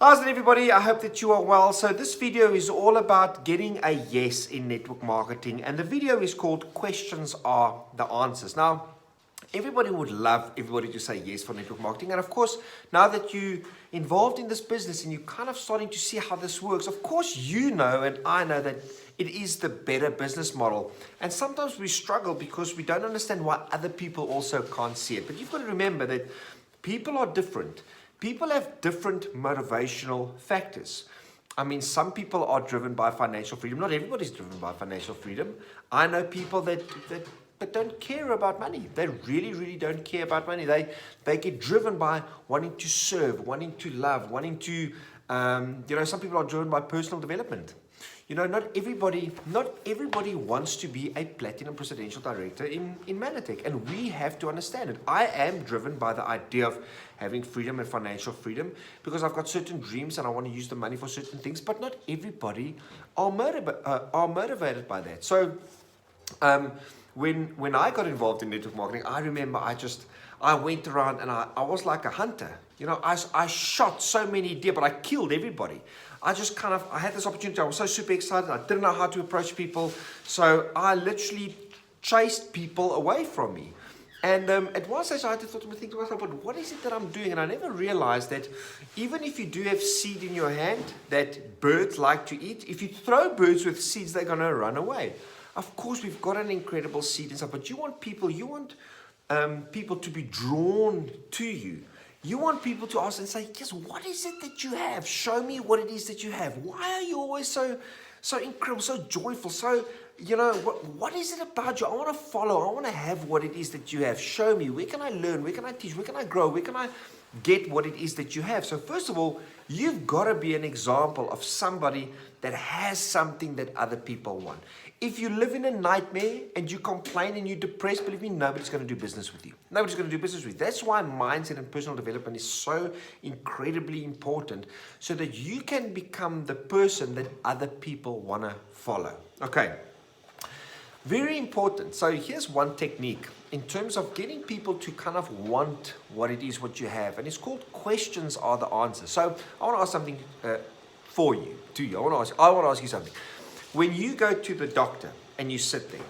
How's it, everybody? I hope that you are well. So this video is all about getting a yes in network marketing, and the video is called Questions Are the Answers. Now, everybody would love everybody to say yes for network marketing, and of course, now that you're involved in this business and you're kind of starting to see how this works, of course you know and I know that it is the better business model. And sometimes we struggle because we don't understand why other people also can't see it. But you've got to remember that people are different. People have different motivational factors. I mean, some people are driven by financial freedom. Not everybody's driven by financial freedom. I know people that don't care about money. They really don't care about money. They get driven by wanting to serve, wanting to love, wanting to, some people are driven by personal development. You know, not everybody wants to be a platinum presidential director in Manatech, and we have to understand it. I am driven by the idea of having freedom and financial freedom because I've got certain dreams and I want to use the money for certain things, but not everybody are motivated by that. So when I got involved in network marketing, I remember I went around and I was like a hunter. You know, I shot so many deer, but I killed everybody. I had this opportunity. I was so super excited. I didn't know how to approach people. So I literally chased people away from me. And at one stage I had to think to myself, but what is it that I'm doing? And I never realized that even if you do have seed in your hand that birds like to eat, if you throw birds with seeds, they're going to run away. Of course, we've got an incredible seed and stuff, but you want people to be drawn to you. You want people to ask and say, yes, what is it that you have? Show me what it is that you have. Why are you always so incredible, so joyful, so, what is it about you? I want to follow. I want to have what it is that you have. Show me. Where can I learn? Where can I teach? Where can I grow? Where can I get what it is that you have? So first of all, you've got to be an example of somebody that has something that other people want. If you live in a nightmare and you complain and you're depressed, believe me, nobody's going to do business with you. Nobody's going to do business with you. That's why mindset and personal development is so incredibly important, so that you can become the person that other people want to follow. Okay. Very important. So here's one technique in terms of getting people to kind of want what it is what you have. And it's called questions are the answers. So I want to ask something to you. I want to ask you something. When you go to the doctor and you sit there,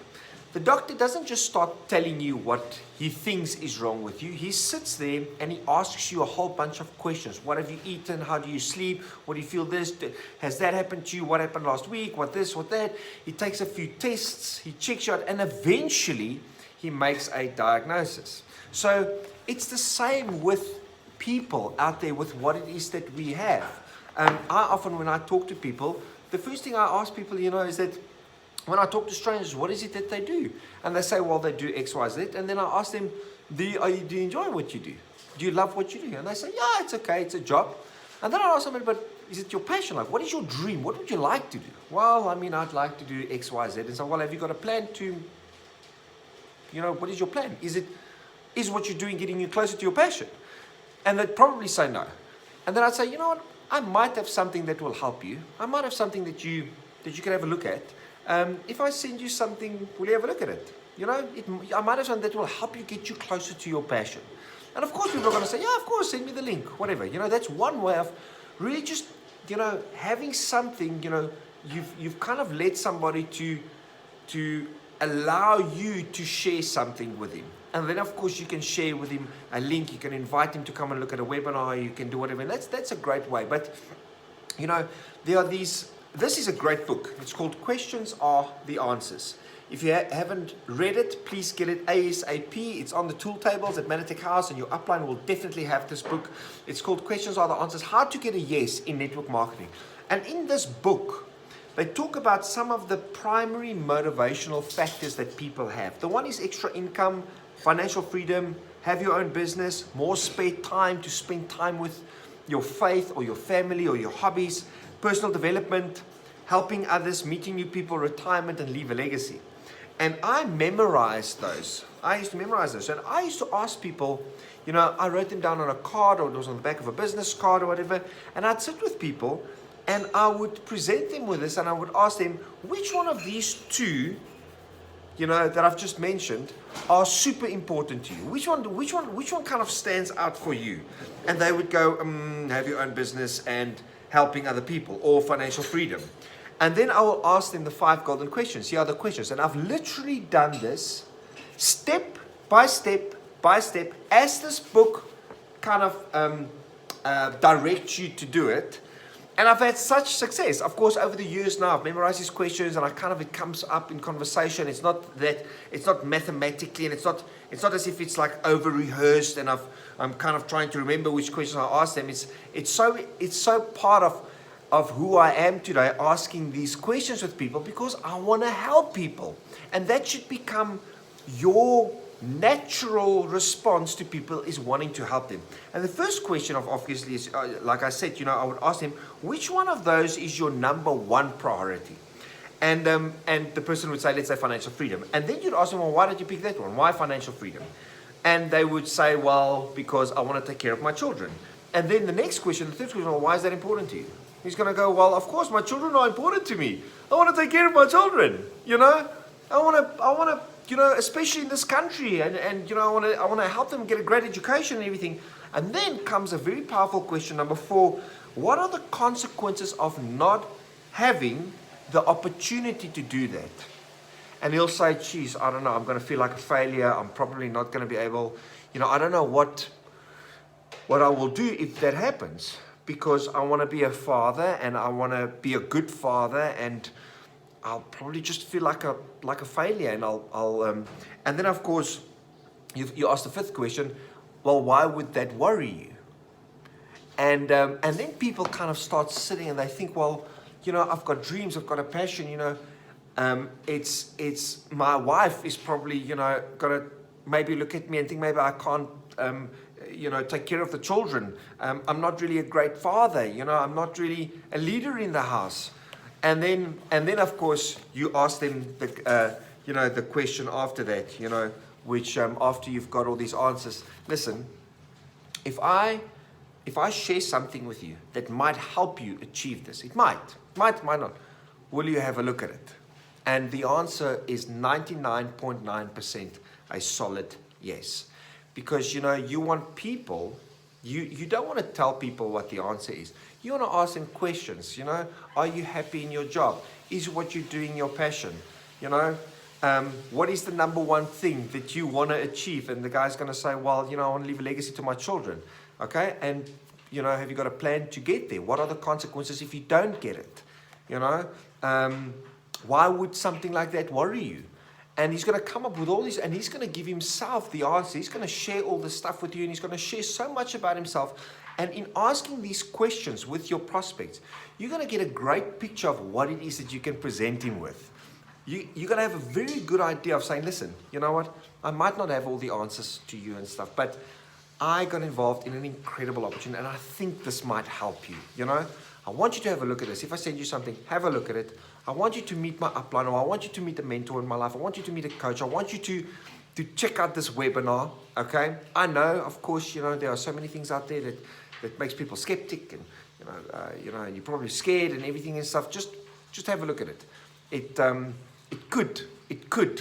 the doctor doesn't just start telling you what he thinks is wrong with you. He sits there and he asks you a whole bunch of questions. What have you eaten? How do you sleep? What do you feel this? Has that happened to you? What happened last week? What this? What that? He takes a few tests. He checks you out, and eventually he makes a diagnosis. So it's the same with people out there with what it is that we have. I often, when I talk to people, the first thing I ask people, is that when I talk to strangers, what is it that they do? And they say, well, they do X, Y, Z. And then I ask them, do you enjoy what you do? Do you love what you do? And they say, yeah, it's okay, it's a job. And then I ask them, but is it your passion? Like, what is your dream? What would you like to do? Well, I'd like to do X, Y, Z. And so, well, have you got a plan to, what is your plan? Is what you're doing getting you closer to your passion? And they'd probably say no. And then I'd say, you know what? I might have something that will help you. I might have something that you can have a look at. If I send you something, will you have a look at it? I might have something that will help you get you closer to your passion. And of course, people are going to say, yeah, of course, send me the link, whatever. That's one way of really just, having something, you've kind of led somebody to allow you to share something with him. And then, of course, you can share with him a link. You can invite him to come and look at a webinar. You can do whatever. And that's a great way. But, there are these. This is a great book. It's called Questions Are the Answers. If you haven't read it, please get it ASAP. It's on the tool tables at Manatech House, and your upline will definitely have this book. It's called Questions Are the Answers, How to Get a Yes in Network Marketing. And in this book, they talk about some of the primary motivational factors that people have. The one is extra income, financial freedom, have your own business, more spare time to spend time with your faith or your family or your hobbies, personal development, helping others, meeting new people, retirement, and leave a legacy. And I memorized those. I used to memorize those. And I used to ask people, I wrote them down on a card, or it was on the back of a business card or whatever, and I'd sit with people and I would present them with this, and I would ask them, which one of these two that I've just mentioned are super important to you? Which one kind of stands out for you? And they would go, have your own business and helping other people, or financial freedom. And then I will ask them the 5 golden questions. Here are the questions. And I've literally done this step by step by step, as this book kind of directs you to do it. And I've had such success. Of course, over the years now, I've memorized these questions, and it comes up in conversation. It's not mathematically, and it's not as if it's like over rehearsed, and I'm kind of trying to remember which questions I ask them. It's so part of who I am today, asking these questions with people, because I want to help people, and that should become your natural response to people, is wanting to help them. And the first question obviously is, like I said, I would ask them, which one of those is your number one priority? And the person would say, let's say financial freedom. And then you'd ask them, well, why did you pick that one? Why financial freedom? And they would say, well, because I want to take care of my children. And then the next question, the third question, well, why is that important to you? He's going to go, well, of course, my children are important to me. I want to take care of my children, I want to, especially in this country, and I want to help them get a great education and everything. And then comes a very powerful question, number 4. What are the consequences of not having the opportunity to do that? And he'll say, geez, I don't know, I'm going to feel like a failure. I'm probably not going to be able, I don't know what I will do if that happens, because I want to be a father, and I want to be a good father, and I'll probably just feel like a failure, and and then of course you ask the 5th question, well, why would that worry you? And then people kind of start sitting and they think, well, I've got dreams, I've got a passion, it's my wife is probably gonna maybe look at me and think maybe I can't take care of the children. I'm not really a great father, I'm not really a leader in the house. And then of course you ask them the question after that, which after you've got all these answers, listen, if I share something with you that might help you achieve this, it might not, will you have a look at it? And the answer is 99.9% a solid yes. Because you want people, you don't want to tell people what the answer is. You want to ask them questions, Are you happy in your job? Is what you're doing your passion? What is the number one thing that you want to achieve? And the guy's going to say, well, I want to leave a legacy to my children. Okay? And, have you got a plan to get there? What are the consequences if you don't get it? Why would something like that worry you? And he's going to come up with all these, and he's going to give himself the answer. He's going to share all this stuff with you, and he's going to share so much about himself. And in asking these questions with your prospects, you're going to get a great picture of what it is that you can present him with. You're going to have a very good idea of saying, listen, you know what? I might not have all the answers to you and stuff, but I got involved in an incredible opportunity, and I think this might help you. I want you to have a look at this. If I send you something, have a look at it. I want you to meet my upline, or I want you to meet a mentor in my life. I want you to meet a coach. I want you to check out this webinar, okay? I know, of course, there are so many things out there that makes people skeptic, and and you're probably scared and everything and stuff. Just have a look at it. It could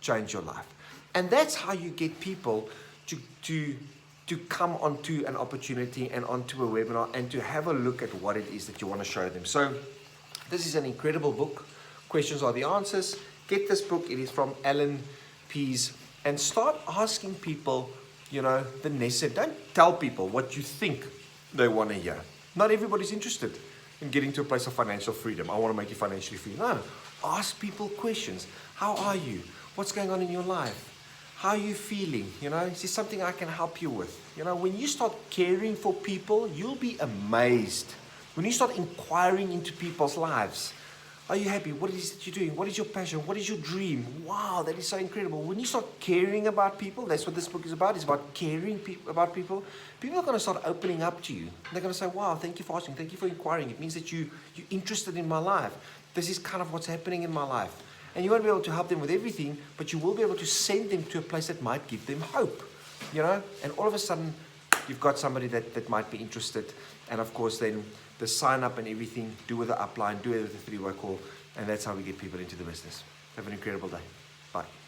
change your life, and that's how you get people to come onto an opportunity and onto a webinar and to have a look at what it is that you want to show them. So this is an incredible book. Questions are the answers. Get this book. It is from Alan Pease, and start asking people the necessary. Don't tell people what you think they want to hear. Not everybody's interested in getting to a place of financial freedom. I want to make you financially free. No. Ask people questions. How are you? What's going on in your life? How are you feeling? Is this something I can help you with? When you start caring for people, you'll be amazed. When you start inquiring into people's lives, are you happy? What is it that you're doing? What is your passion? What is your dream? Wow, that is so incredible. When you start caring about people, that's what this book is about. It's about caring about people. People are going to start opening up to you. They're going to say, wow, thank you for asking. Thank you for inquiring. It means that you're interested in my life. This is kind of what's happening in my life. And you won't be able to help them with everything, but you will be able to send them to a place that might give them hope. And all of a sudden, you've got somebody that might be interested. And of course, then the sign up and everything, do with the upline, do it with the 3-way call, and that's how we get people into the business. Have an incredible day. Bye.